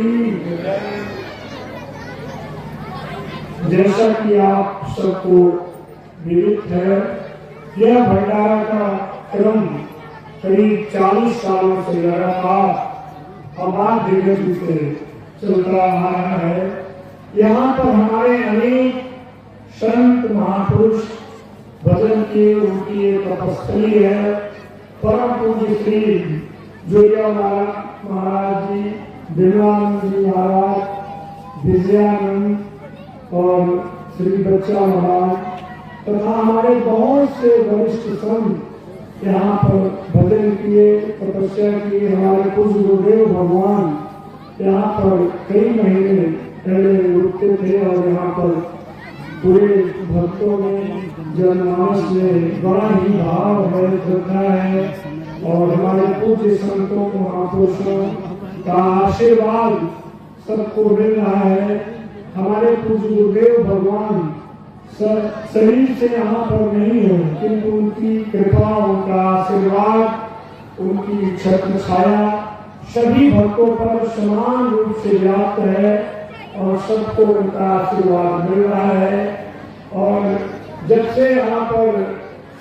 की जय। जैसा कि आप सबको विदित है, यह भंडारा का क्रम करीब 40 सालों से लगातार अबाध गति से चलता आ रहा है। यहाँ पर हमारे अनेक संत महापुरुष भजन की उनकी एक तपस्थली है। परम पूज्य श्री जोरिया महाराज जी, देवानंद जी महाराज, विजयानंद और श्री बच्चा महाराज तथा हमारे बहुत से वरिष्ठ संत यहाँ पर भजन किए, तपस्या की। हमारे पूज्य गुरुदेव भगवान यहाँ पर कई महीने पहले रुकते थे और यहाँ पर पूरे भक्तों में, जनमानस में बड़ा ही भाव है, श्रद्धा है और हमारे पूज्य संतों महापुरुषों का आशीर्वाद सबको मिल रहा है। हमारे पूज्य गुरुदेव भगवान शरीर से यहाँ पर नहीं है, किंतु उनकी कृपा, उनका आशीर्वाद, उनकी छत्र छाया सभी भक्तों पर समान रूप से व्याप्त है और सबको उनका आशीर्वाद मिल रहा है। और जब से यहाँ पर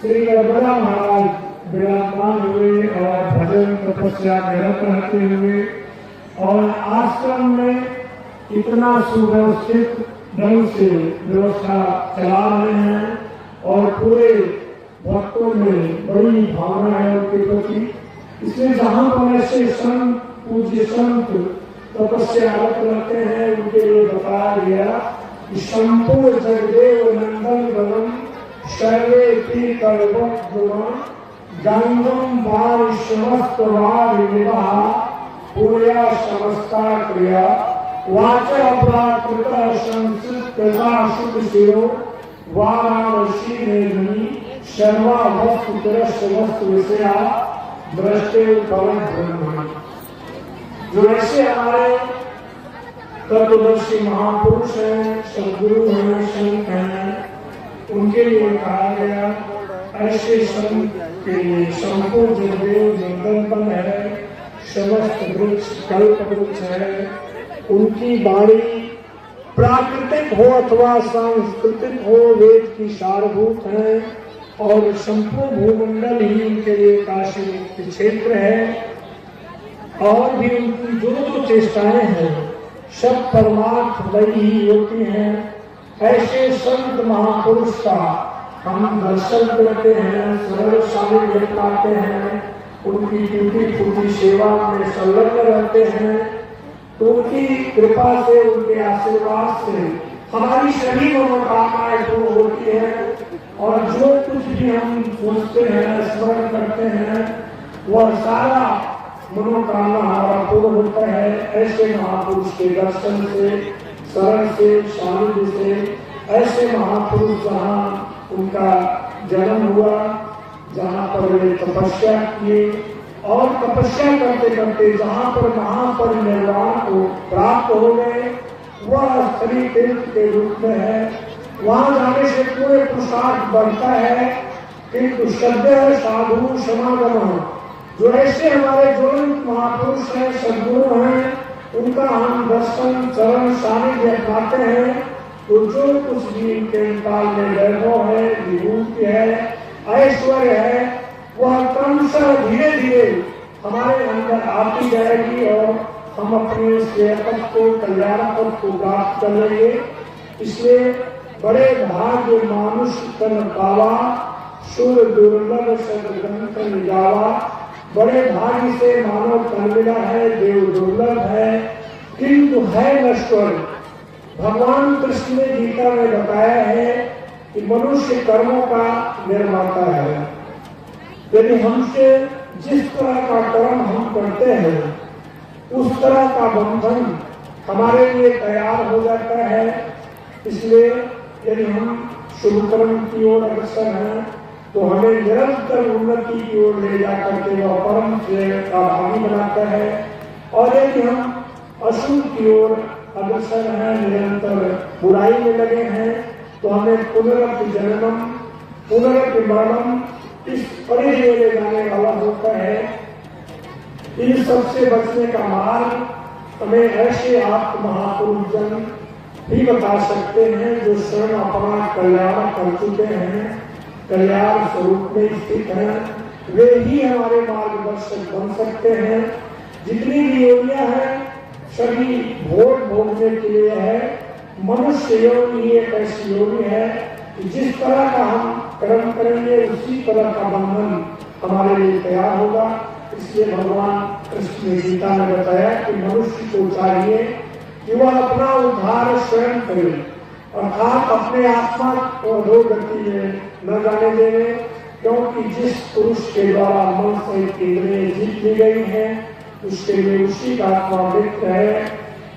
श्री नर्मदा महाराज विराजमान हुए और भजन तपस्या निरत रहते हुए और आश्रम में इतना सुव्यवस्थित ढंग से व्यवस्था चला रहे हैं और पूरे भक्तों में बड़ी भावना है उनके प्रति। इसलिए जहाँ पर ऐसे संत, पूज्य संत तपस्यारत रहते हैं, उनके लिए बताया गया कि संपूर्ण जगदेव नंदन गगन सर्वे की कल्पम गंगम बार समस्त वार विवाह पूर्या समस्ता क्रिया वाचा प्राकृत संस्कृत कृता शुभ शिरो वाराणसी में सर्वा वस्तु तरह समस्त विषया दृष्टि पवन ब्रह्म। जो ऐसे हमारे तत्वदर्शी महापुरुष हैं, सदगुरु हैं, संत हैं, उनके लिए कहा गया ऐसे संत के लिए संपूर्ण जगदेव नंदन है, समस्त वृक्ष कल्प वृक्ष है। उनकी वाणी प्राकृतिक हो अथवा सांस्कृतिक हो, वेद की सारभूत है और संपूर्ण भूमंडल ही उनके लिए काशी मुक्त क्षेत्र है। और भी उनकी जो चेष्टाएं हैं सब परमार्थमयी ही होती हैं। ऐसे संत महापुरुष का हम दर्शन करते हैं, सरल सानिध्य पाते हैं, उनकी टूटी फूटी सेवा में संलग्न रहते हैं। तो उनकी कृपा से, उनके आशीर्वाद से हमारी सभी मनोकामनाएं पूर्ण होती है और जो कुछ भी हम सोचते हैं, स्मरण करते हैं, वह सारा मनोकामना हमारा पूर्ण होता है। ऐसे महापुरुष के दर्शन से, शरण से, सानिध्य से, ऐसे महापुरुष जहाँ उनका जन्म हुआ, जहाँ पर वे तपस्या किए और तपस्या करते करते जहाँ पर महापरिनिर्वाण को प्राप्त हो गए, वह शरीर तीर्थ के रूप में है। वहाँ जाने से पूरे पुरुषार्थ बढ़ता है। किंतु सद्य साधु समागम, जो ऐसे हमारे ज्वलंत महापुरुष हैं, सद्गुरु हैं, उनका हम दर्शन, चरण, सानिध्य पाते हैं। तो जो कुछ भी इनके काल में वैभव है, विभूति है, ऐश्वर्य है, वह क्रमशः धीरे धीरे हमारे अंदर आती जाएगी और हम अपने सेवक को, कल्याण पद को प्राप्त कर लेंगे। इसलिए बड़े भाग्य मानुष तन पावा, सुर दुर्लभ सदग्रंथ निजावा। बड़े भाग्य से मानव तन मिला है, देव दुर्लभ है, किंतु है नश्वर। भगवान कृष्ण ने गीता में बताया है कि मनुष्य कर्मों का निर्माता है। यदि हमसे जिस तरह का कर्म हम करते हैं, उस तरह का बंधन हमारे लिए तैयार हो जाता है। इसलिए यदि हम शुभ कर्म की ओर अग्रसर हैं, तो हमें निरंतर उन्नति की ओर ले जाकर के वह परम श्रेय का भागी बनाता है। और यदि हम अशुभ की ओर अग्रसर हैं, निरंतर बुराई में लगे हैं, तो हमें पुनरपि जन्मम पुनरपि मरणम इस परिधि ले जाने वाला होता है। इन सबसे बचने का मार्ग हमें ऐसे आप महापुरुष जन भी बता सकते हैं जो स्वयं अपना कल्याण कर चुके हैं, कल्याण स्वरूप में स्थित हैं, वे ही हमारे मार्गदर्शक बन सकते हैं। जितनी भी योनियां हैं सभी भोग भोगने के लिए है। मनुष्य योनि एक ऐसी योनि है कि जिस तरह का हम कर्म करेंगे उसी तरह का बंधन हमारे लिए तैयार होगा। इसलिए भगवान कृष्ण ने गीता में बताया कि मनुष्य को चाहिए कि वह अपना उद्धार स्वयं करे, अर्थात अपने आत्मा को अधोगति में न जाने देवे, क्योंकि जिस पुरुष के द्वारा मन से इंद्रियां जीत ली गई है उसके लिए उसी का आत्मा मित्र है,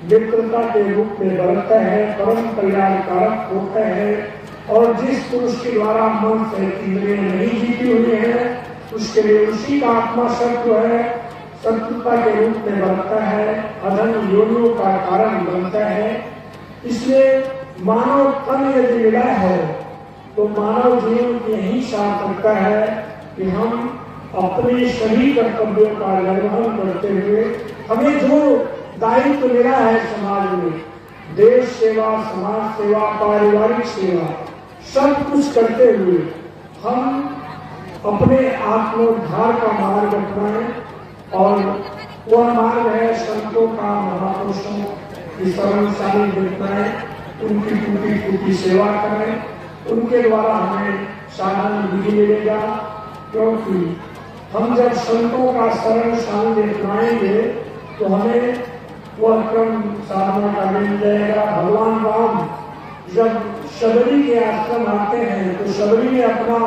मित्रता के रूप में बढ़ता है, परम कल्याणकारक होता है। और जिस पुरुष के द्वारा मन से इंद्रियां नहीं जीती हुई है उसके लिए उसी का आत्मा शत्रु है, शत्रुता के रूप में बढ़ता है, अधम योनियों का कारण बनता है। इसलिए मानव तन यदि मिला है तो मानव जीवन की यही सार्थकता है कि हम अपने सभी कर्तव्यों का निर्वहन करते हुए हमें जो दायित्व मिला है समाज में, देश सेवा, समाज सेवा, पारिवारिक सेवा, सब कुछ करते हुए हम अपने आत्मोद्धार का मार्ग अपनाएं। और वह मार्ग है संतों का, महापुरुषों की शरणशाली देखनाएं, उनकी टूटी फूटी सेवा करें, उनके द्वारा हमें साधन विधि मिलेगा। क्योंकि हम जब संतों का शरणशाली देखनाएंगे तो हमें वह क्रम साधना का मिल जाएगा। भगवान राम जब शबरी के आश्रम आते हैं तो शबरी ने अपना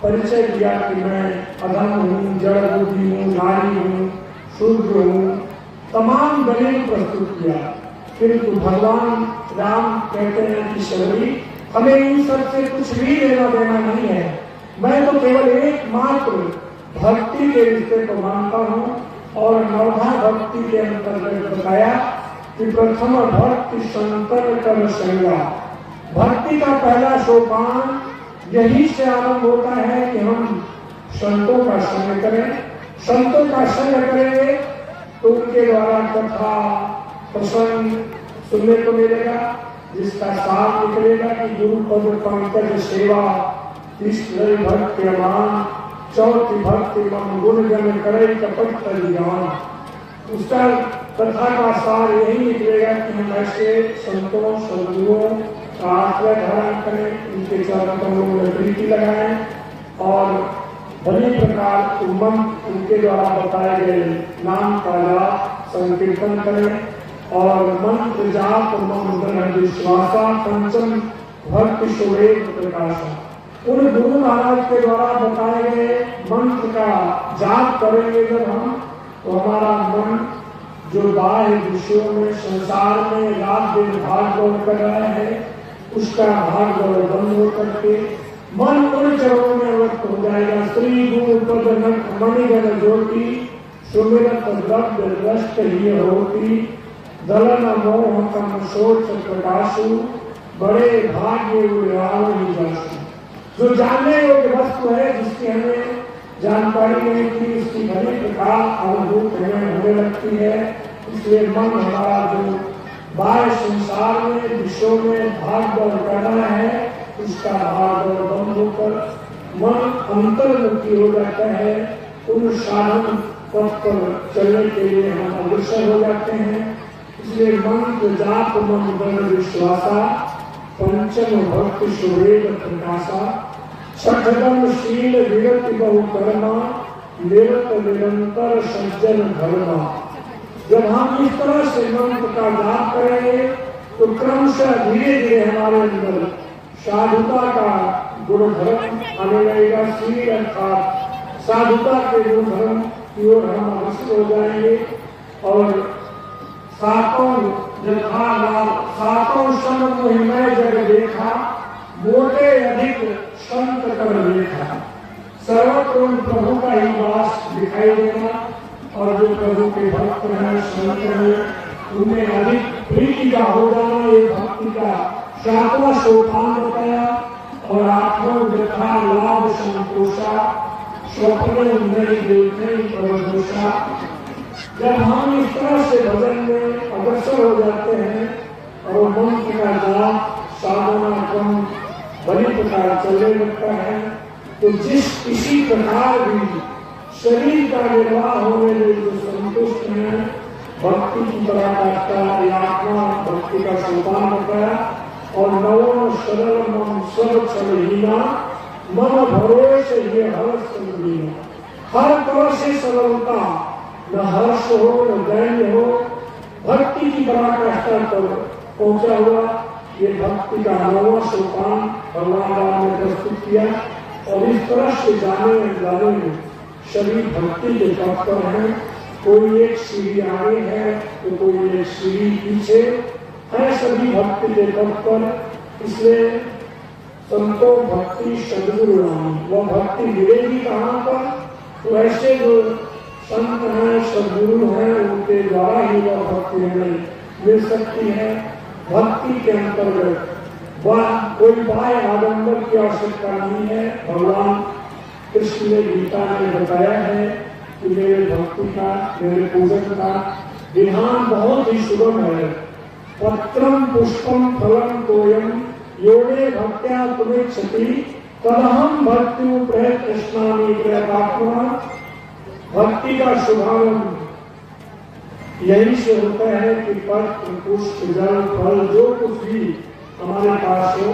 परिचय दिया कि मैं अधम हूँ, जड़ बुद्धि हूँ, नारी हूँ, शूद्र हूँ, तमाम दलील प्रस्तुत किया। किंतु भगवान राम कहते हैं कि शबरी हमें इन सब से कुछ भी लेना देना नहीं है, मैं तो केवल एकमात्र भक्ति के रिश्ते को मानता हूँ। और नवधा भक्ति के अंतर्गत बताया कि प्रथम भक्ति संतर कर संगा, भक्ति का पहला सोपान यही से आरंभ होता है कि हम संतों का संग करें। संतों का संग करेंगे तो उनके द्वारा कथा प्रसंग सुनने को मिलेगा, जिसका साथ निकलेगा कि गुरु पद पंकज सेवा, तीसरी भक्ति अमान, चौथी भक्ति मन गुण गण करे कपट कल्याण। उसका कथा का सार यही निकलेगा कि हम ऐसे संतों सदगुरुओं का आश्रय धारण करें, उनके चरणों में प्रीति लगाएं और भली प्रकार उनके द्वारा बताए गए नाम का जाप संकीर्तन करें और मंत्र जाप मंत्र विश्वासा पंचम भक्ति सुरेख प्रकाशा। उन गुरु महाराज के द्वारा बताए गए मंत्र का जाप करेंगे जब हम, तो हमारा मन जो बाह्य विषयों में संसार में रात दिन भाग दौड़ कर रहा है उसका भाग दौड़ बंद हो करके मन उन चरणों में अवस्थ हो जाएगा। श्री गुरु पद मणिगण ज्योति सुमिरत द्रव्य दृष्ट ही होती, दलन मोह कम सोच प्रकाशु, बड़े भाग्य ही जासु। जो जानने योग्य वस्तु है जिसकी हमें जानकारी नहीं थी उसकी भली प्रकार अनुभूत हमें होने लगती है। इसलिए मन हमारा जो बाह्य संसार में विषयों में भाग दौड़ कर रहा है उसका भाग दौड़ बंद होकर मन अंतर्मुखी हो जाता है। उन साधन पथ पर चलने के लिए हम अग्रसर हो जाते हैं। इसलिए मंत्र जाप मंत्र विश्वासा पंचम भक्ति सुवेद प्रकाशा, छठम शील विरति बहु कर्मा, निरत निरंतर सज्जन धर्मा। जब हम इस तरह से मंत्र का जाप करेंगे तो क्रमशः धीरे धीरे हमारे अंदर साधुता का गुणधर्म आने लगेगा। शील अर्थात साधुता के गुणधर्म की ओर हम अग्रसर हो जाएंगे और सातों संत महिमाएं जग देखा, मोटे अधिक संत कर देखा। सर्वत्र प्रभु का ही वास दिखाई देगा और जो प्रभु के भक्त हैं संत हैं उन्हें अधिक प्रीति का हो जाना ये भक्ति का सातवां सोपान बताया। और आत्मा यथा लाभ संतोषा, स्वप्न नहीं देखे परदोषा। जब हम इस तरह से भजन में अग्रसर हो जाते हैं और वो मंत्र का जाप साधना क्रम बड़ी प्रकार चलने लगता है। तो जिस किसी प्रकार भी शरीर का निर्वाह होने में जो संतुष्ट है, भक्ति की पराकाष्ठा आत्मा भक्ति का सोपान होता है। और नवम सरल मन सब छलहीना मन भरोसे ये हर्ष संगीना, हर तरह से सरलता, न हर्ष हो न दैन्य हो, भक्ति की पराकाष्ठा पर पहुंचा हुआ ये भक्ति का नवा सोपान भगवान राम ने प्रस्तुत किया। और इस तरह से जाने में सभी भक्ति के पथ पर हैं। कोई एक सीढ़ी आगे है तो कोई एक सीढ़ी पीछे है, सभी भक्ति के पथ पर। इसलिए संतो भक्ति सदगुरु राम, वह भक्ति मिलेगी कहाँ पर? तो ऐसे जो संत हैं सदगुरु हैं उनके द्वारा ही वह भक्ति हमें मिल सकती है। भक्ति के अंतर्गत वह कोई बाह्य आडंबर की आवश्यकता नहीं है। भगवान कृष्ण ने गीता में बताया है कि मेरे भक्ति का मेरे पूजन का विधान बहुत ही सुगम है। पत्रम पुष्पम फलम तोयम योगे भक्त्या तुम्हें क्षति तदहम भक्ति प्रयत्नामी प्रयतात्मा। भक्ति का शुभारंभ यही से होता है कि पत्र पुष्प जल फल जो कुछ भी हमारे पास हो,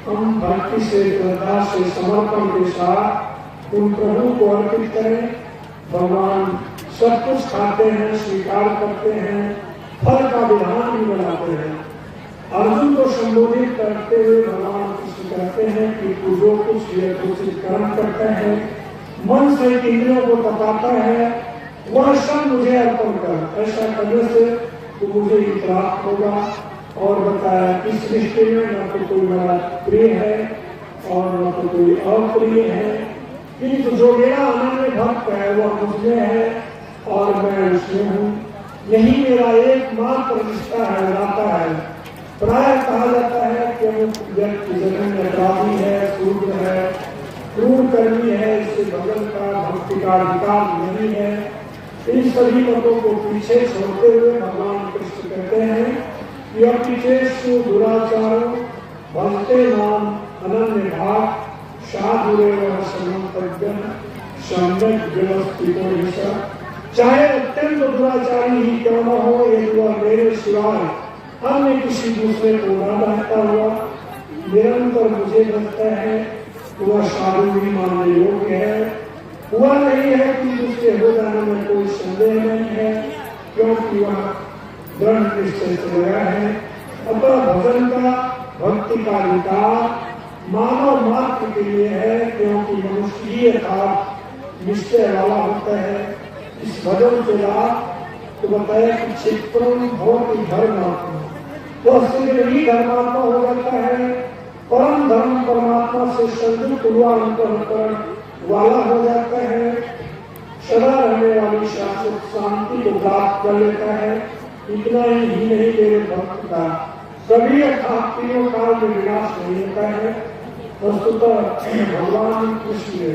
हम भक्ति से श्रद्धा से समर्पण के साथ उन प्रभु को अर्पित करें। भगवान सब कुछ खाते हैं, स्वीकार करते हैं, फल का विधान भी बनाते हैं। अर्जुन को संबोधित करते हुए भगवान कृष्ण कहते हैं कि तू जो कुछ कर्म करता है, मन से इंद्रियों को तपाता है, वह सब मुझे अर्पण कर। ऐसा करने से तो मुझे ही प्राप्त होगा। और बताया इस रिश्ते में न तो कोई मेरा प्रिय है और न तो कोई अप्रिय है, किंतु जो मेरा अनन्य भक्त है वह मुझमें है और मैं उसमें हूँ। यही मेरा एकमात्र रिश्ता है, नाता है। प्राय कहा जाता है कि व्यक्ति जन्म में अपराधी है, शूद्र है, क्रूर कर्मी है, इससे भगवान का भक्ति का अधिकार नहीं है। इन सभी मतों को पीछे छोड़ते हुए भगवान कृष्ण कहते हैं कि अपिचेषु दुराचारो भक्ते नाम अनन्य भाव साधुरेव समंतव्यम सम्यक व्यवस्थितो हिसा। चाहे अत्यंत दुराचारी ही क्यों न हो, यदि वह मेरे सिवाय अन्य किसी दूसरे को न रहता हुआ निरंतर मुझे लगता है तो वह साधु ही मानने योग्य है। हुआ नहीं है कि उसके हो जाने में कोई संदेह नहीं है, क्योंकि वह दृढ़ निश्चय से लगा है। अतः भजन का भक्ति का अधिकार मानव मात्र के लिए है, क्योंकि मनुष्य ही यथार्थ निश्चय वाला होता है। इस भजन के लाभ तो बताया कि क्षेत्रम बहुत ही धर्मात्मा, वह शीघ्र ही धर्मात्मा हो जाता है। परम धर्म परमात्मा से संयुक्त हुआ अंतःकरण वाला हो जाता है। सदा रहने वाली शाश्वत शांति को प्राप्त कर लेता है। इतना ही नहीं मेरे भक्त का कभी अर्थात तीनों काल में विनाश नहीं होता है। वस्तुतः भगवान कृष्ण ने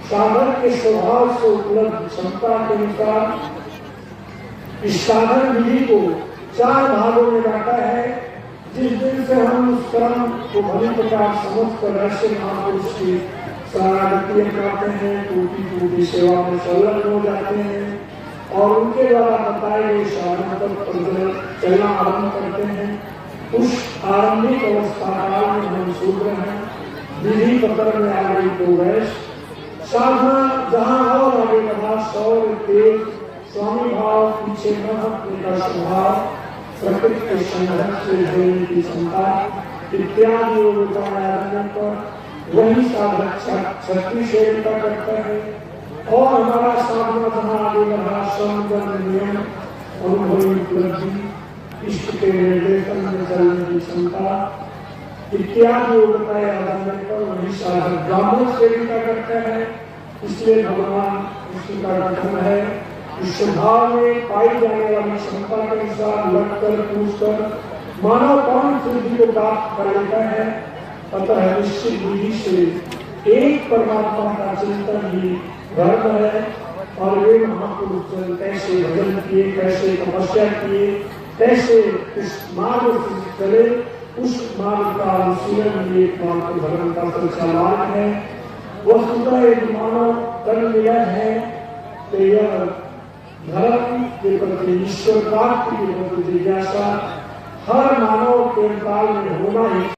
साधक के स्वभाव से उपलब्ध क्षमता के अनुसार इस साधन विधि को 4 भागों में बांटा है। जिस दिन से हम उस कर्म को भली प्रकार समझ कर ऐसे महापुरुष की शरणागति अपनाते हैं, टूटी टूटी सेवा में संलग्न हो जाते हैं और उनके द्वारा बताए गए साधन पर चलना आरंभ करते हैं, उस आरंभिक अवस्था काल में हम शूद्र हैं। विधि पत्र में आ गई तो वैश्य साधना जहाँ और आगे बढ़ा सौर तेज स्वामी भाव पीछे न हटने का स्वभाव, प्रकृति के संघर्ष से झेलने की क्षमता इत्यादि पर वही साधक शक्ति सेविका करता है। और हमारा साधना जहाँ आगे बढ़ा समझन नियम अनुभवी उपलब्धि इष्ट के निर्देशन में चलने की क्षमता इत्यादि बताए आधार पर वही साधक ब्राह्मण सेविका करता है। इसलिए भगवान कृष्ण का कथन है इस स्वभाव में पाई जाने वाली क्षमता के अनुसार लगकर पूछकर मानव परम सिद्धि को प्राप्त कर लेता है। अतः निश्चित विधि से एक परमात्मा का चिंतन ही धर्म है। और वे महापुरुष कैसे भजन किए, कैसे तपस्या किए, कैसे इस मार्ग से चले, उस मार्ग का अनुशीलन ये भगवान का संचालन है। वस्तुतः एक मानव तन मिला है तो यह धर्म के प्रति, ईश्वर प्राप्ति के प्रति जिज्ञासा हर मानव के काल में होना ही